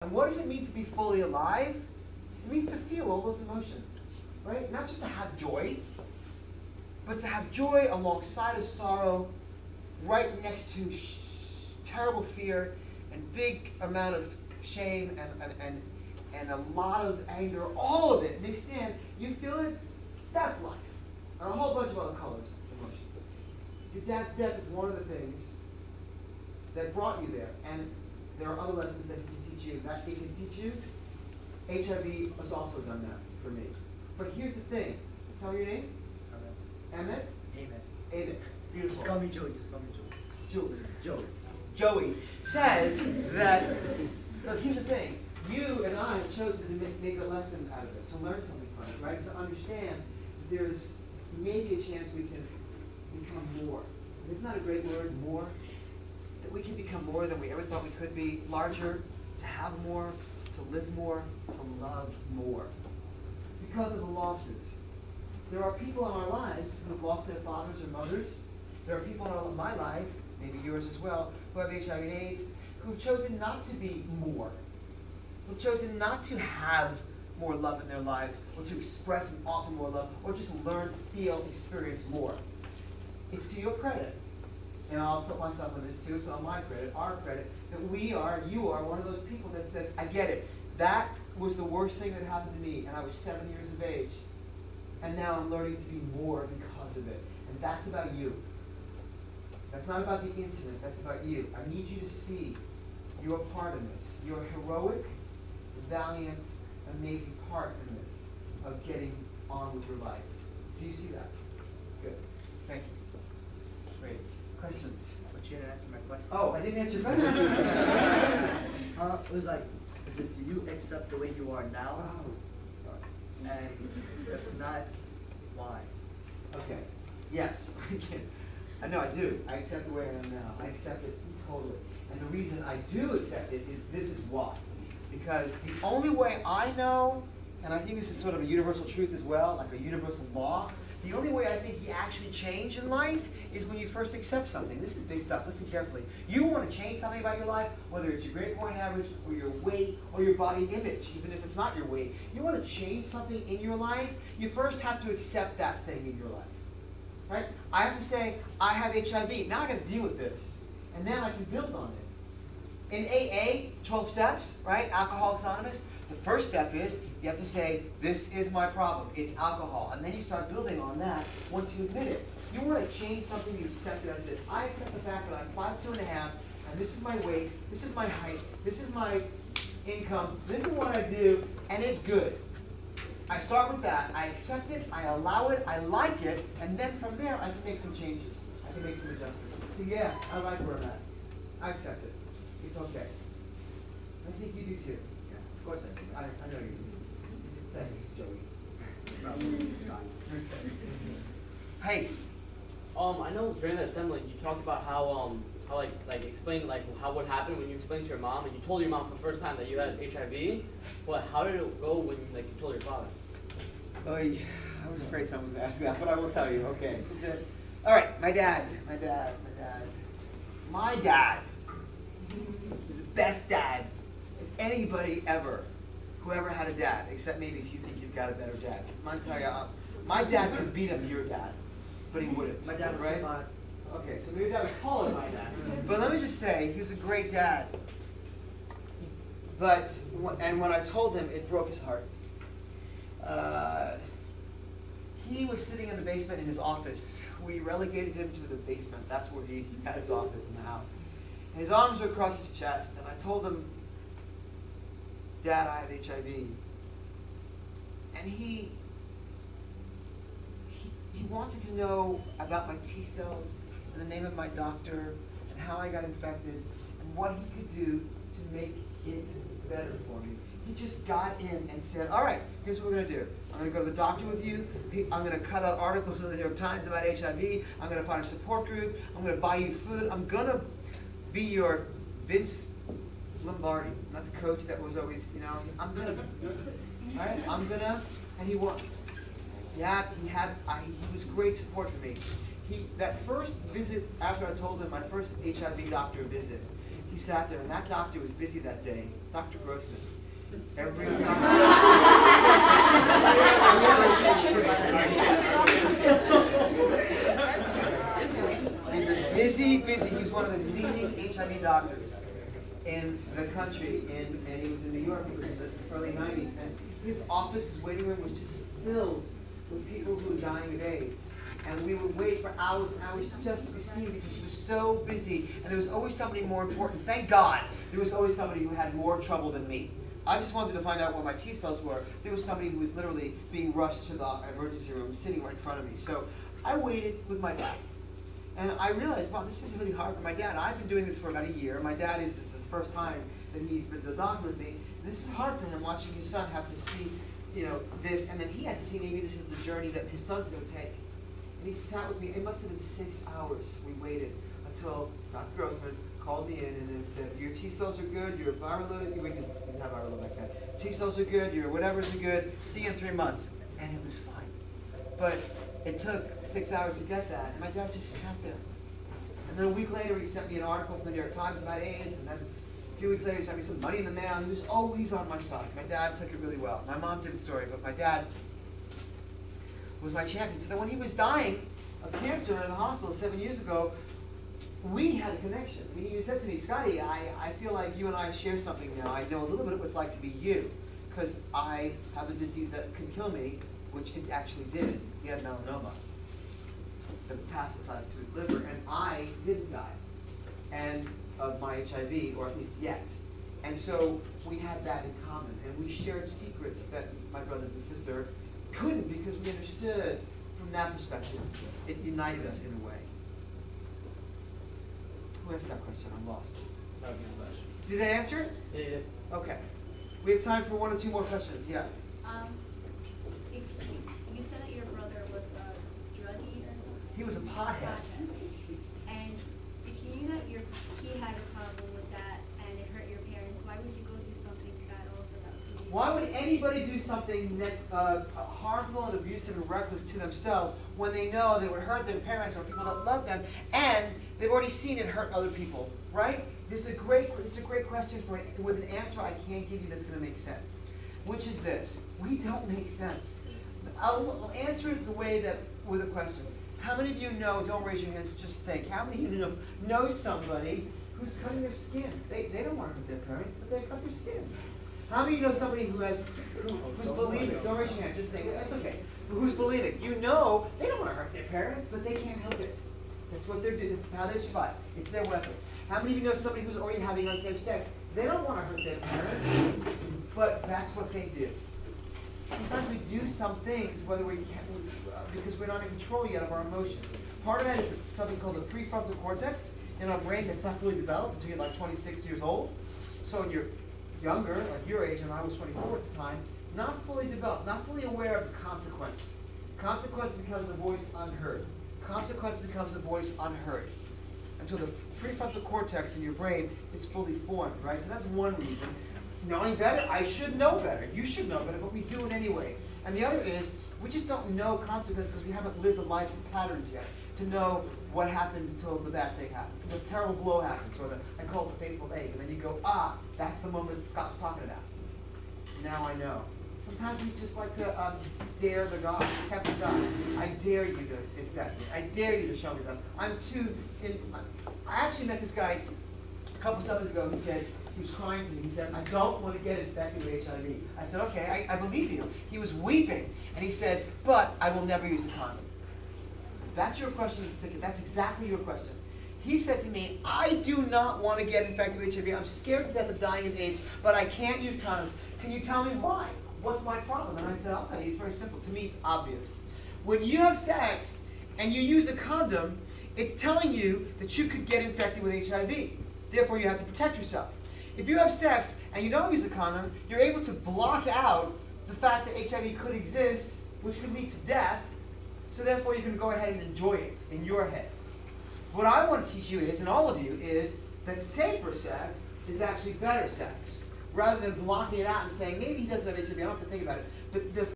And what does it mean to be fully alive? It means to feel all those emotions, right? Not just to have joy, but to have joy alongside of sorrow, right next to terrible fear and big amount of shame and a lot of anger, all of it mixed in. You feel it? That's life. And a whole bunch of other colors, emotions. Your dad's death is one of the things that brought you there. And there are other lessons that he can teach you. That he can teach you. HIV has also done that for me. But here's the thing. Tell me your name. Emmett? Emmett. Beautiful. Just call me Joey. Joey. Joey says that, look, here's the thing. You and I have chosen to make a lesson out of it, to learn something from it, right? To understand that there's maybe a chance we can become more. Isn't that a great word, more? That we can become more than we ever thought we could be, larger, to have more, to live more, to love more. Because of the losses. There are people in our lives who have lost their fathers or mothers. There are people in my life, maybe yours as well, who have HIV and AIDS, who've chosen not to be more. Who've chosen not to have more love in their lives, or to express and offer more love, or just learn, feel, experience more. It's to your credit, and I'll put myself in this too, it's on my credit, our credit, that you are one of those people that says, I get it. That was the worst thing that happened to me, and I was 7 years of age. And now I'm learning to be more because of it. And that's about you. That's not about the incident, that's about you. I need you to see your part in this. Your heroic, valiant, amazing part in this of getting on with your life. Do you see that? Good. Thank you. Great. Questions? But you didn't answer my question. Oh, I didn't answer your question. It was like, do you accept the way you are now? Oh. And if not, why? Okay. Yes. I know I do. I accept the way I am now. I accept it totally. And the reason I do accept it is this is why. Because the only way I know, and I think this is sort of a universal truth as well, like a universal law, the only way I think you actually change in life is when you first accept something. This is big stuff. Listen carefully. You want to change something about your life, whether it's your grade point average, or your weight, or your body image, even if it's not your weight. You want to change something in your life, you first have to accept that thing in your life. Right? I have to say, I have HIV. Now I got to deal with this. And then I can build on it. In AA, 12 steps, right? Alcoholics Anonymous, the first step is you have to say, this is my problem. It's alcohol. And then you start building on that once you admit it. You want to change something, you accept it as this. I accept the fact that I'm 5'2.5", and this is my weight, this is my height, this is my income, this is what I do, and it's good. I start with that. I accept it, I allow it, I like it, and then from there I can make some changes. I can make some adjustments. So yeah, I like where I'm at. I accept it. It's okay. I think you do too. Yeah, of course I do. I know you do. Thanks, Joey. Probably Scott. Hey. I know during the assembly you talked about how explain how what happened when you explained to your mom and you told your mom for the first time that you had HIV, but how did it go when you told your father? Oh, I was afraid someone was going to ask that, but I will tell you. Okay. All right, my dad was the best dad of anybody ever who ever had a dad, except maybe if you think you've got a better dad. I'm tell you, my dad could beat up your dad, but he wouldn't. My dad was right? smart. Okay, so maybe your dad was taller than my dad. But let me just say, he was a great dad. But, and when I told him, it broke his heart. He was sitting in the basement in his office. We relegated him to the basement. That's where he had his office in the house. And his arms were across his chest, and I told him, Dad, I have HIV. And he wanted to know about my T cells and the name of my doctor and how I got infected and what he could do to make it better for me. He just got in and said, all right, here's what we're going to do. I'm going to go to the doctor with you. I'm going to cut out articles in the New York Times about HIV. I'm going to find a support group. I'm going to buy you food. I'm going to be your Vince Lombardi, not the coach that was always, I'm going to, all right, I'm going to, and he was. Yeah, he was great support for me. That first visit after I told him, my first HIV doctor visit, he sat there, and that doctor was busy that day, Dr. Grossman. Every He's a busy. He's one of the leading HIV doctors in the country, and he was in New York. It was in the early '90s, and his office, his waiting room was just filled with people who were dying of AIDS. And we would wait for hours and hours just to be seen because he was so busy, and there was always somebody more important. Thank God, there was always somebody who had more trouble than me. I just wanted to find out what my T cells were. There was somebody who was literally being rushed to the emergency room, sitting right in front of me. So I waited with my dad. And I realized, wow, this is really hard for my dad. I've been doing this for about a year. My dad this is his first time that he's been to the doctor with me. And this is hard for him, watching his son have to see, this, and then he has to see maybe this is the journey that his son's going to take. And he sat with me. It must have been 6 hours. We waited until Dr. Grossman called me in and then said, your T cells are good, your viral load, we didn't have viral load like that. T cells are good, your whatevers are good. See you in 3 months. And it was fine. But it took 6 hours to get that. And my dad just sat there. And then a week later, he sent me an article from the New York Times about AIDS. And then a few weeks later, he sent me some money in the mail. He was always on my side. My dad took it really well. My mom did the story, but my dad was my champion. So that when he was dying of cancer in the hospital 7 years ago, we had a connection. He said to me, Scotty, I feel like you and I share something now. I know a little bit of what it's like to be you, because I have a disease that could kill me, which it actually did. He had melanoma that metastasized to his liver, and I didn't die and of my HIV, or at least yet. And so we had that in common, and we shared secrets that my brothers and sister couldn't, because we understood from that perspective. It united us in a way. Who asked that question? I'm lost. Did they answer it? Yeah, you did. Okay. We have time for 1 or 2 more questions. Yeah. If you said that your brother was a druggie or something. He was a pothead. And if you knew that he had a problem with that and it hurt your parents, why would you go do something bad also that would be? Why would anybody do something harmful and abusive and reckless to themselves when they know that it would hurt their parents or people that love them, and they've already seen it hurt other people, right? It's a great question with an answer I can't give you that's going to make sense, which is this: we don't make sense. I'll answer it with a question. How many of you know? Don't raise your hands. Just think. How many of you know somebody who's cutting their skin? They don't want to hurt their parents, but they cut their skin. How many of you know somebody who's bulimic? Don't raise your hand. Just think. That's okay. Who's bulimic? You know they don't want to hurt their parents, but they can't help it. That's what they're doing. That's how they survive. It's their weapon. How many of you know somebody who's already having unsafe sex? They don't want to hurt their parents, but that's what they do. Sometimes we do some things whether we can't, because we're not in control yet of our emotions. Part of that is something called the prefrontal cortex in our brain that's not fully developed until you're like 26 years old. So when you're younger, like your age, and I was 24 at the time, not fully developed, not fully aware of the consequence. Consequence becomes a voice unheard. Consequence becomes a voice unheard. Until the prefrontal cortex in your brain is fully formed, right? So that's one reason. Knowing better, I should know better. You should know better, but we do it anyway. And the other is, we just don't know consequence because we haven't lived a life of patterns yet to know what happens until the bad thing happens. The terrible blow happens, or I call it the faithful egg. And then you go, that's the moment Scott was talking about. Now I know. Sometimes we just like to dare the God, tempt the God. I dare you to infect me. I dare you to show me that. I actually met this guy a couple summers ago who said, he was crying to me. He said, I don't want to get infected with HIV. I said, okay, I believe you. He was weeping. And he said, but I will never use a condom. That's your question. That's exactly your question. He said to me, I do not want to get infected with HIV. I'm scared to death of dying of AIDS, but I can't use condoms. Can you tell me why? What's my problem? And I said, I'll tell you. It's very simple. To me, it's obvious. When you have sex and you use a condom, it's telling you that you could get infected with HIV. Therefore, you have to protect yourself. If you have sex and you don't use a condom, you're able to block out the fact that HIV could exist, which could lead to death. So therefore, you can go ahead and enjoy it in your head. What I want to teach you is, and all of you, is that safer sex is actually better sex. Rather than blocking it out and saying, maybe he doesn't have HIV, I don't have to think about it. But the